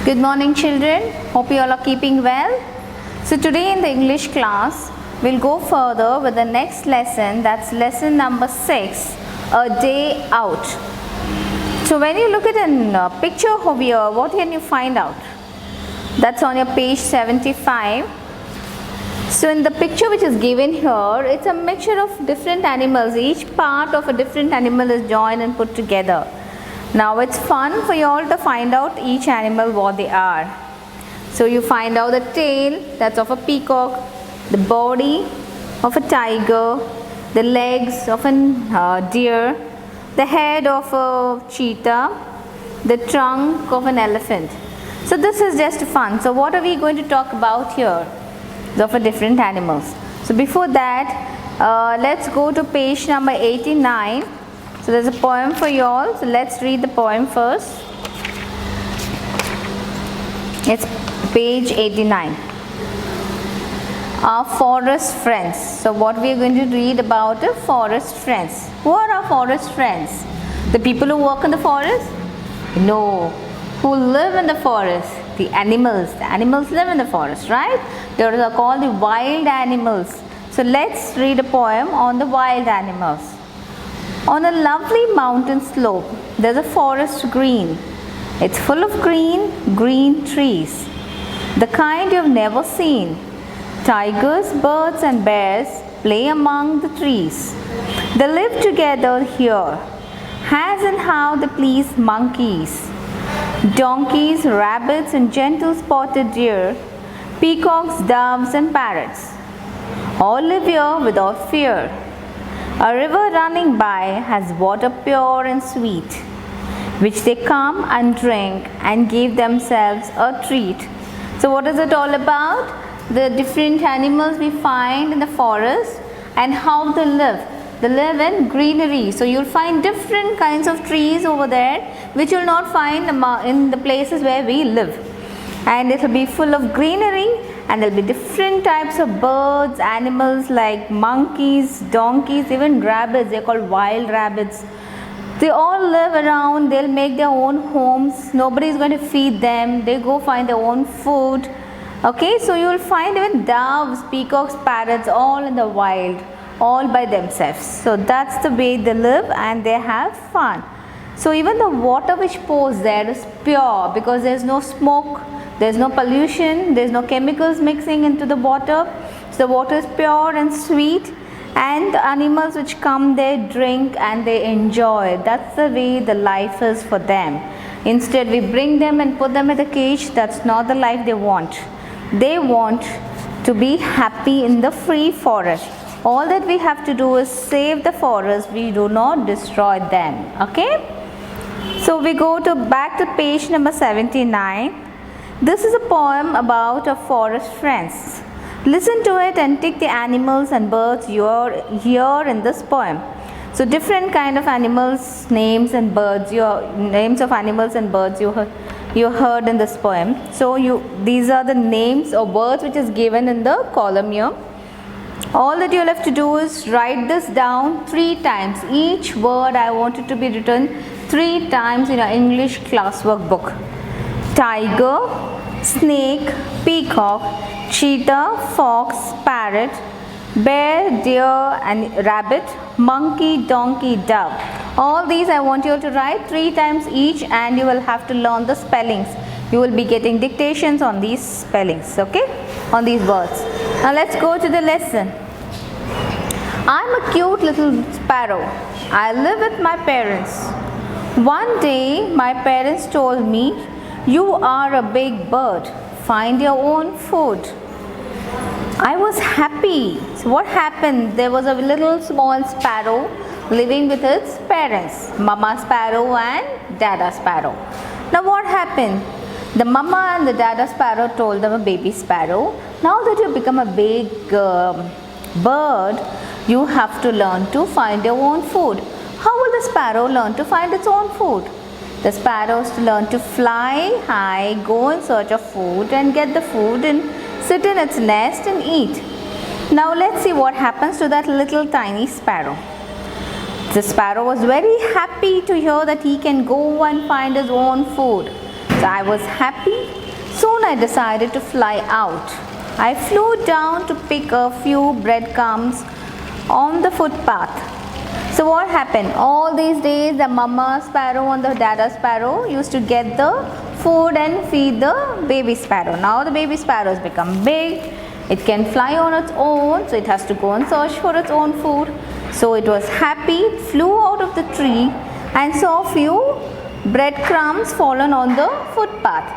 Good morning children, hope you all are keeping well. So today in the English class, we'll go further with the next lesson, that's lesson number 6, a day out. So when you look at a picture over here, what can you find out? That's on your page 75. So in the picture which is given here, it's a mixture of different animals. Each part of a different animal is joined and put together. Now it's fun for you all to find out each animal what they are. So you find out the tail, that's of a peacock, the body of a tiger, the legs of a deer, the head of a cheetah, the trunk of an elephant. So this is just fun. So what are we going to talk about here? Of a different animals. So before that, let's go to page number 89. So there's a poem for you all. So let's read the poem first. It's page 89. Our forest friends. So what we are going to read about are forest friends. Who are our forest friends? The people who work in the forest? No. Who live in the forest? The animals. The animals live in the forest, right? They are called the wild animals. So let's read a poem on the wild animals. On a lovely mountain slope, there's a forest green. It's full of green trees, the kind you've never seen. Tigers, birds and bears play among the trees. They live together here, as and how they please monkeys, donkeys, rabbits and gentle spotted deer, peacocks, doves and parrots. All live here without fear. A river running by has water pure and sweet, which they come and drink and give themselves a treat. So what is it all about? The different animals we find in the forest and how they live. They live in greenery. So you'll find different kinds of trees over there which you'll not find in the places where we live. And it will be full of greenery, and there will be different types of birds, animals like monkeys, donkeys, even rabbits. They are called wild rabbits. They all live around. They'll make their own homes. Nobody is going to feed them. They go find their own food. Okay, so you will find even doves, peacocks, parrots all in the wild, all by themselves. So that's the way they live and they have fun. So even the water which pours there is pure because there is no smoke, there is no pollution, there is no chemicals mixing into the water. So the water is pure and sweet, and the animals which come there drink and they enjoy. That's the way the life is for them. Instead we bring them and put them in the cage. That's not the life they want. They want to be happy in the free forest. All that we have to do is save the forest. We do not destroy them. Okay? So we go back to page number 79. This is a poem about our forest friends. Listen to it and tick the animals and birds you hear in this poem. So different kind of animals, names and birds, names of animals and birds you heard in this poem. So these are the names or words which is given in the column here. All that you'll have to do is write this down 3 times. Each word I want it to be written 3 times in your English classwork book. Tiger, snake, peacock, cheetah, fox, parrot, bear, deer and rabbit, monkey, donkey, dove. All these I want you to write 3 times each, and you will have to learn the spellings. You will be getting dictations on these spellings, okay, on these words. Now let's go to the lesson. I'm a cute little sparrow. I live with my parents. One day my parents told me, "You are a big bird. Find your own food." I was happy. So what happened? There was a little small sparrow living with its parents, Mama Sparrow and Dada Sparrow. Now what happened? The mama and the dada sparrow told them, a baby sparrow, now that you become a big bird, you have to learn to find your own food. How will the sparrow learn to find its own food? The sparrows learn to fly high, go in search of food and get the food and sit in its nest and eat. Now let's see what happens to that little tiny sparrow. The sparrow was very happy to hear that he can go and find his own food. So I was happy Soon I decided to fly out. I flew down to pick a few breadcrumbs on the footpath. So what happened? All these days the mama sparrow and the dada sparrow used to get the food and feed the baby sparrow. Now the baby sparrow has become big. It can fly on its own, so it has to go and search for its own food. So it was happy, it flew out of the tree and saw a few breadcrumbs fallen on the footpath.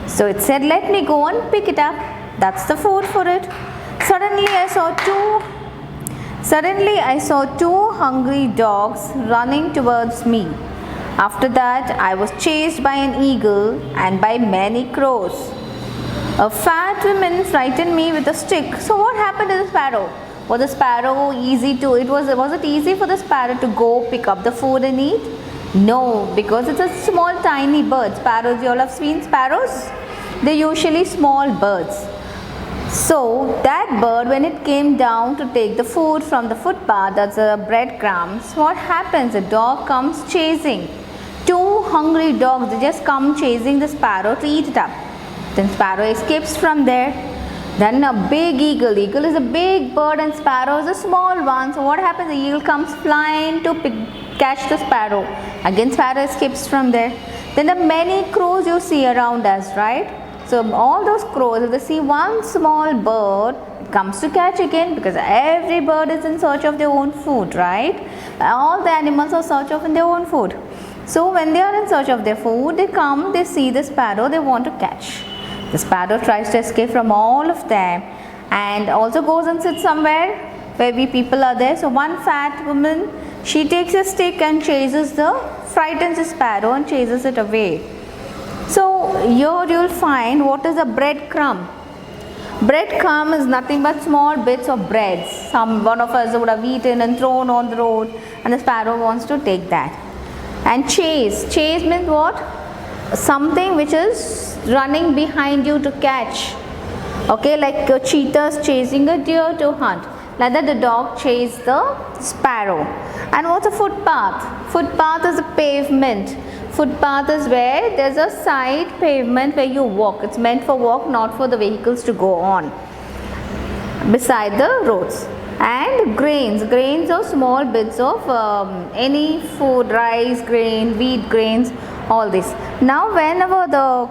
So it said, let me go and pick it up. That's the food for it. Suddenly I saw two hungry dogs running towards me. After that, I was chased by an eagle and by many crows. A fat woman frightened me with a stick. So what happened to the sparrow? Was the sparrow was it easy for the sparrow to go pick up the food and eat? No, because it's a small tiny bird. Sparrows, you all have seen sparrows? They're usually small birds. So that bird, when it came down to take the food from the footpath, that's the breadcrumbs, what happens? The dog comes chasing. Two hungry dogs, they just come chasing the sparrow to eat it up. Then sparrow escapes from there. Then a big eagle is a big bird and sparrow is a small one. So what happens? The eagle comes flying to catch the sparrow. Again sparrow escapes from there. Then the many crows you see around us, right? So all those crows, if they see one small bird, it comes to catch again, because every bird is in search of their own food, right? All the animals are in search of their own food. So when they are in search of their food, they come, they see the sparrow, they want to catch. The sparrow tries to escape from all of them and also goes and sits somewhere where people are there. So one fat woman, she takes a stick and frightens the sparrow and chases it away. So here you will find what is a breadcrumb. Breadcrumb is nothing but small bits of bread. One of us would have eaten and thrown on the road, and the sparrow wants to take that. And chase means what? Something which is running behind you to catch. Okay, like cheetahs chasing a deer to hunt. Like that the dog chased the sparrow. And what's a footpath? Footpath is a pavement. Footpath is where there's a side pavement where you walk. It's meant for walk, not for the vehicles to go on beside the roads. And grains are small bits of any food, rice, grain, wheat grains, all this. Now whenever the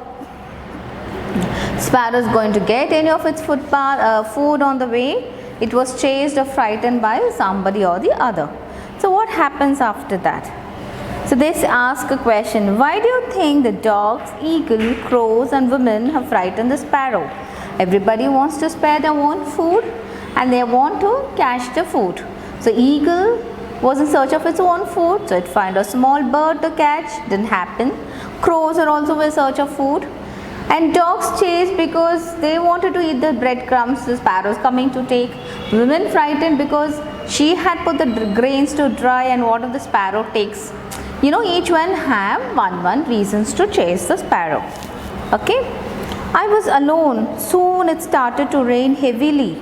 sparrow is going to get any of its food on the way, it was chased or frightened by somebody or the other. So what happens after that? So they ask a question, why do you think the dogs, eagle, crows and women have frightened the sparrow? Everybody wants to spare their own food and they want to catch the food. So eagle was in search of its own food, so it found a small bird to catch, didn't happen. Crows are also in search of food. And dogs chased because they wanted to eat the breadcrumbs the sparrows coming to take. Women frightened because she had put the grains to dry, and what if the sparrow takes? Each one have one reasons to chase the sparrow. Okay. I was alone. Soon it started to rain heavily.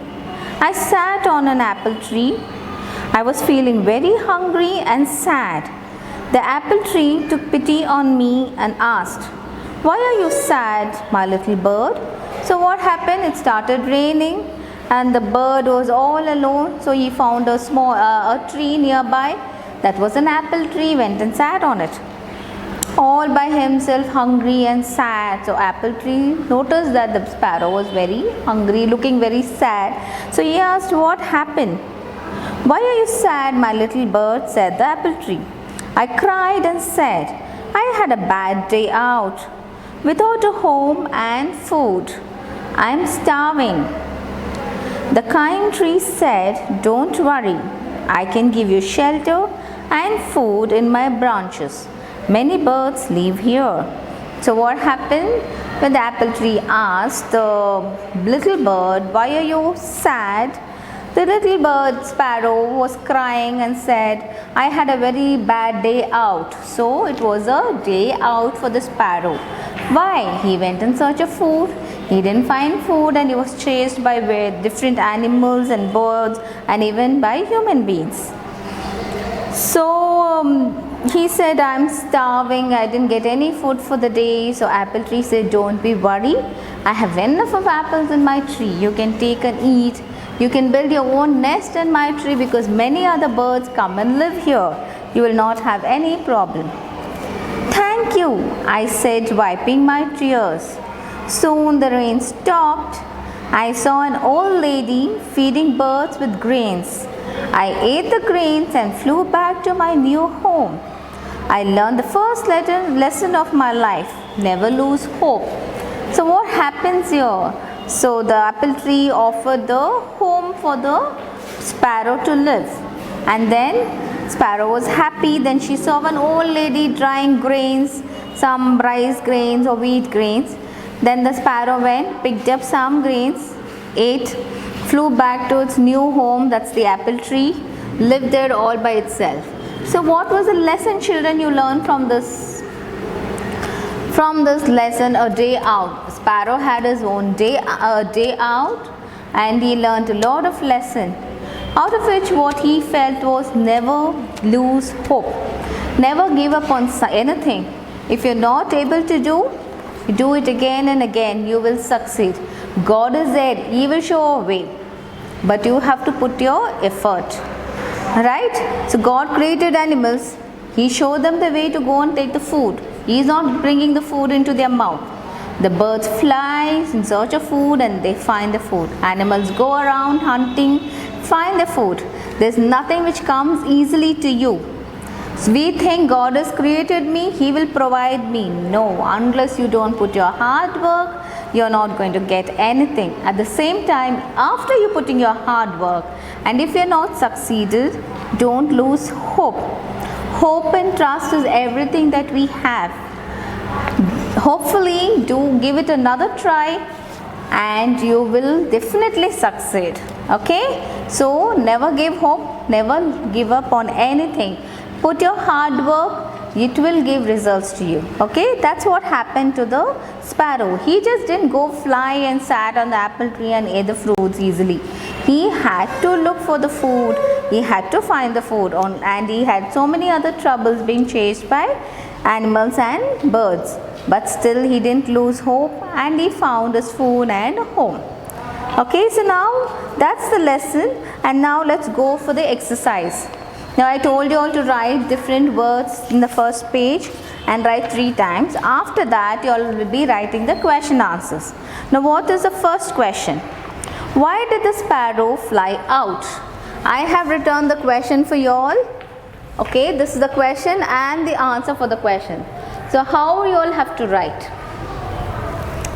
I sat on an apple tree. I was feeling very hungry and sad. The apple tree took pity on me and asked, why are you sad, my little bird? So what happened? It started raining and the bird was all alone. So he found a tree nearby. That was an apple tree, went and sat on it. All by himself, hungry and sad. So apple tree noticed that the sparrow was very hungry, looking very sad. So he asked, what happened? Why are you sad, my little bird? Said the apple tree. I cried and said, I had a bad day out. Without a home and food, I am starving. The kind tree said, don't worry, I can give you shelter and food in my branches. Many birds live here. So what happened? When the apple tree asked the little bird, why are you sad? The little bird sparrow was crying and said, I had a very bad day out. So it was a day out for the sparrow. Why? He went in search of food. He didn't find food and he was chased by different animals and birds and even by human beings. So he said, I'm starving, I didn't get any food for the day. So apple tree said, don't be worried, I have enough of apples in my tree. You can take and eat. You can build your own nest in my tree because many other birds come and live here. You will not have any problem. Thank you, I said, wiping my tears. Soon the rain stopped. I saw an old lady feeding birds with grains. I ate the grains and flew back to my new home. I learned the first lesson of my life, never lose hope. So what happens here? So the apple tree offered the home for the sparrow to live. And then sparrow was happy. Then she saw an old lady drying grains, some rice grains or wheat grains. Then the sparrow went, picked up some grains, ate, flew back to its new home, that's the apple tree, lived there all by itself. So what was the lesson, children, you learned from this? From this lesson, a day out. Sparrow had his own day out, and he learned a lot of lesson. Out of which what he felt was never lose hope. Never give up on anything. If you're not able to do it again and again, you will succeed. God is there, He will show a way. But you have to put your effort. Right? So God created animals. He showed them the way to go and take the food. He is not bringing the food into their mouth. The birds fly in search of food and they find the food. Animals go around hunting, find the food. There's nothing which comes easily to you. So we think God has created me, He will provide me. No, unless you don't put your hard work, you're not going to get anything. At the same time, after you putting your hard work, and if you're not succeeded, don't lose hope. Hope and trust is everything that we have. Hopefully, do give it another try and you will definitely succeed. Okay? So, never give hope, never give up on anything. Put your hard work, it will give results to you. Okay, that's what happened to the sparrow. He just didn't go fly and sat on the apple tree and ate the fruits easily. He had to look for the food, he had to find the food, and he had so many other troubles being chased by animals and birds. But still he didn't lose hope and he found his food and home. Okay, so now that's the lesson, and now let's go for the exercise. Now I told you all to write different words in the first page and write 3 times. After that you all will be writing the question answers. Now what is the first question? Why did the sparrow fly out? I have written the question for you all. Okay, this is the question and the answer for the question. So how you all have to write?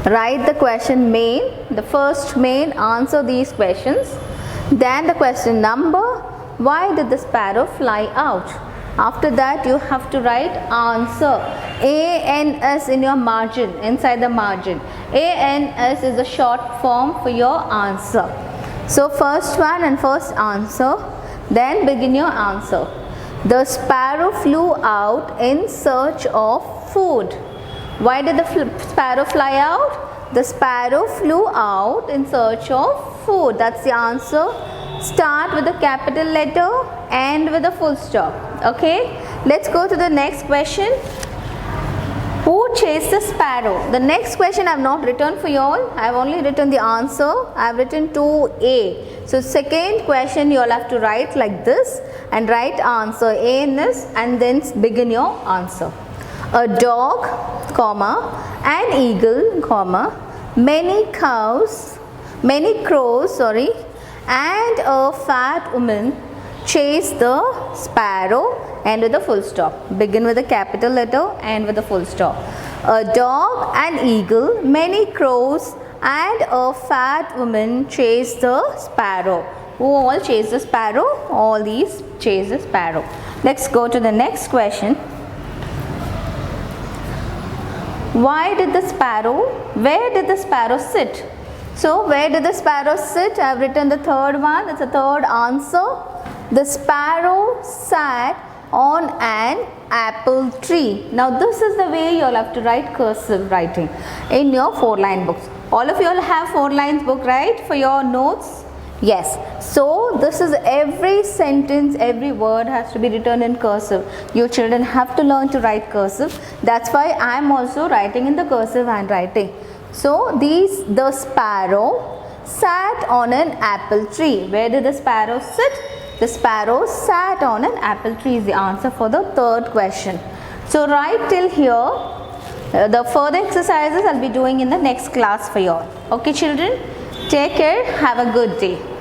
Write the question main, the first main, answer these questions. Then the question number. Why did the sparrow fly out? After that you have to write answer. ANS in your margin, inside the margin. ANS is the short form for your answer. So first one and first answer. Then begin your answer. The sparrow flew out in search of food. Why did the sparrow fly out? The sparrow flew out in search of food. That's the answer. Start with a capital letter, end with a full stop. Okay, let's go to the next question. Who chased the sparrow? The next question I have not written for you all. I have only written the answer. I have written 2A. So second question you all have to write like this and write answer A in this and then begin your answer. A dog, comma, an eagle, comma, many crows, and a fat woman chased the sparrow, and with a full stop. Begin with a capital letter, end with a full stop. A dog, an eagle, many crows, and a fat woman chased the sparrow. Who all chased the sparrow? All these chased the sparrow. Let's go to the next question. Where did the sparrow sit? So where did the sparrow sit? I have written the third one. It's a third answer. The sparrow sat on an apple tree. Now this is the way you all have to write cursive writing in your 4-line books. All of you all have 4 lines book, right? For your notes. Yes, so this is every sentence, every word has to be written in cursive. Your children have to learn to write cursive. That's why I am also writing in the cursive handwriting. So the sparrow sat on an apple tree. Where did the sparrow sit? The sparrow sat on an apple tree is the answer for the third question. So right till here, the further exercises I'll be doing in the next class for you all. Okay children, take care, have a good day.